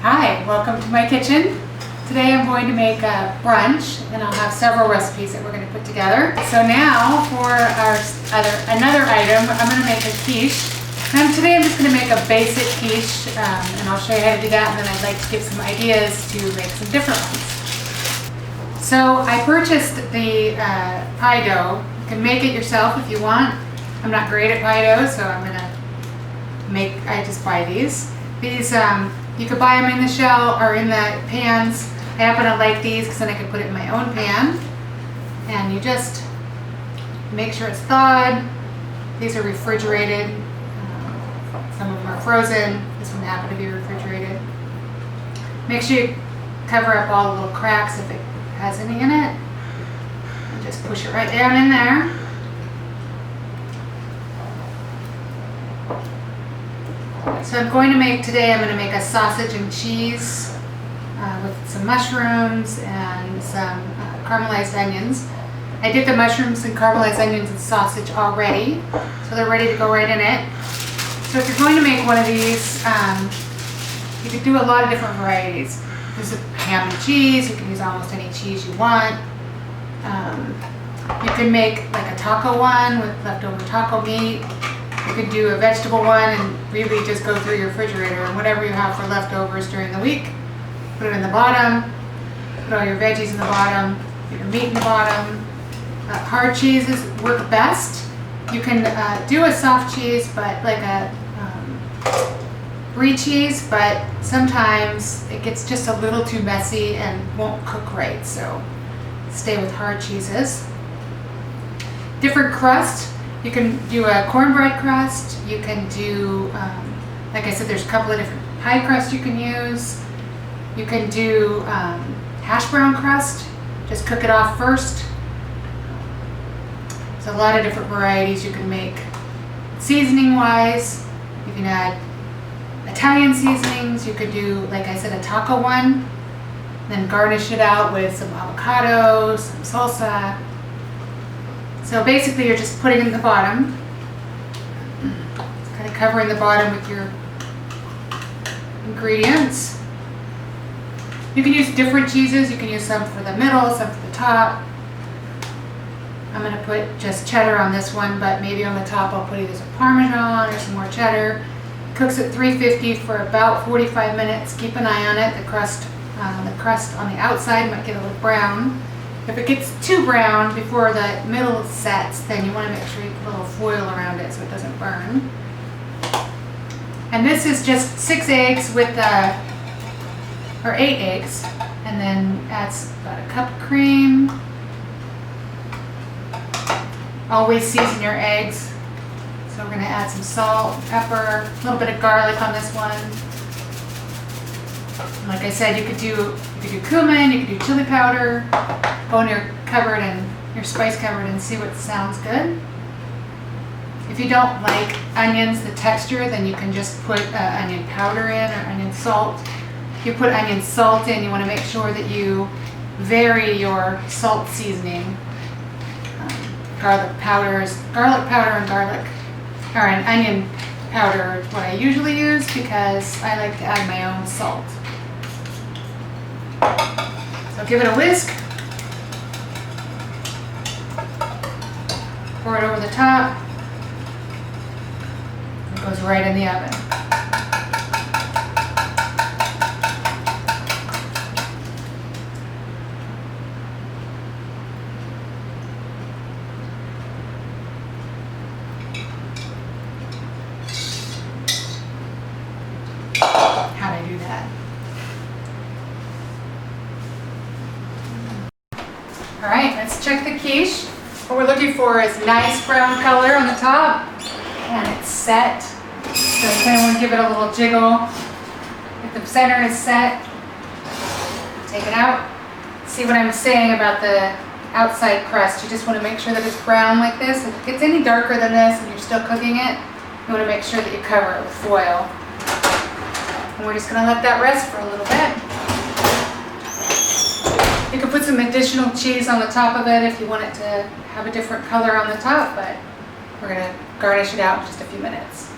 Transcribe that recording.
Hi, welcome to my kitchen. Today I'm going to make a brunch and I'll have several recipes that we're going to put together. So now for our another item, I'm going to make a quiche. And today I'm just going to make a basic quiche and I'll show you how to do that, and then I'd like to give some ideas to make some different ones. So I purchased the pie dough. You can make it yourself if you want. I'm not great at pie dough, so I just buy these. These, you could buy them in the shell or in the pans. I happen to like these because then I can put it in my own pan. And you just make sure it's thawed. These are refrigerated. Some of them are frozen. This one happened to be refrigerated. Make sure you cover up all the little cracks if it has any in it. And just push it right down in there. So I'm going to make a sausage and cheese with some mushrooms and some caramelized onions. I did the mushrooms and caramelized onions and sausage already, so they're ready to go right in it. So if you're going to make one of these, you could do a lot of different varieties. There's a ham and cheese. You can use almost any cheese you want. You can make like a taco one with leftover taco meat. You could do a vegetable one and really just go through your refrigerator and whatever you have for leftovers during the week, put it in the bottom, put all your veggies in the bottom, put your meat in the bottom. Hard cheeses work best. You can do a soft cheese, but like a brie cheese, but sometimes it gets just a little too messy and won't cook right, so stay with hard cheeses. Different crust. You can do a cornbread crust. You can do, like I said, there's a couple of different pie crusts you can use. You can do hash brown crust. Just cook it off first. There's a lot of different varieties you can make. Seasoning wise, you can add Italian seasonings. You could do, like I said, a taco one. Then garnish it out with some avocado, some salsa. So basically you're just putting it in the bottom, kind of covering the bottom with your ingredients. You can use different cheeses. You can use some for the middle, some for the top. I'm going to put just cheddar on this one, but maybe on the top I'll put either some Parmesan or some more cheddar. Cooks at 350 for about 45 minutes. Keep an eye on it. The crust on the outside might get a little brown. If it gets too brown before the middle sets, then you want to make sure you put a little foil around it so it doesn't burn. And this is just 6 eggs with, or 8 eggs, and then adds about a cup of cream. Always season your eggs. So we're going to add some salt, pepper, a little bit of garlic on this one. Like I said, you could do cumin, you could do chili powder. Go in your cupboard and your spice cupboard and see what sounds good. If you don't like onions, the texture, then you can just put onion powder in or onion salt. If you put onion salt in, you want to make sure that you vary your salt seasoning. Garlic powder and onion powder is what I usually use because I like to add my own salt. So give it a whisk. Pour it over the top. It goes right in the oven. How'd I do that? All right, let's check the quiche. What we're looking for is nice brown color on the top, and it's set. So you kind of want to give it a little jiggle. If the center is set, take it out. See what I'm saying about the outside crust. You just want to make sure that it's brown like this. If it gets any darker than this and you're still cooking it, you want to make sure that you cover it with foil. And we're just going to let that rest for a little bit. You can put some additional cheese on the top of it if you want it to have a different color on the top, but we're going to garnish it out in just a few minutes.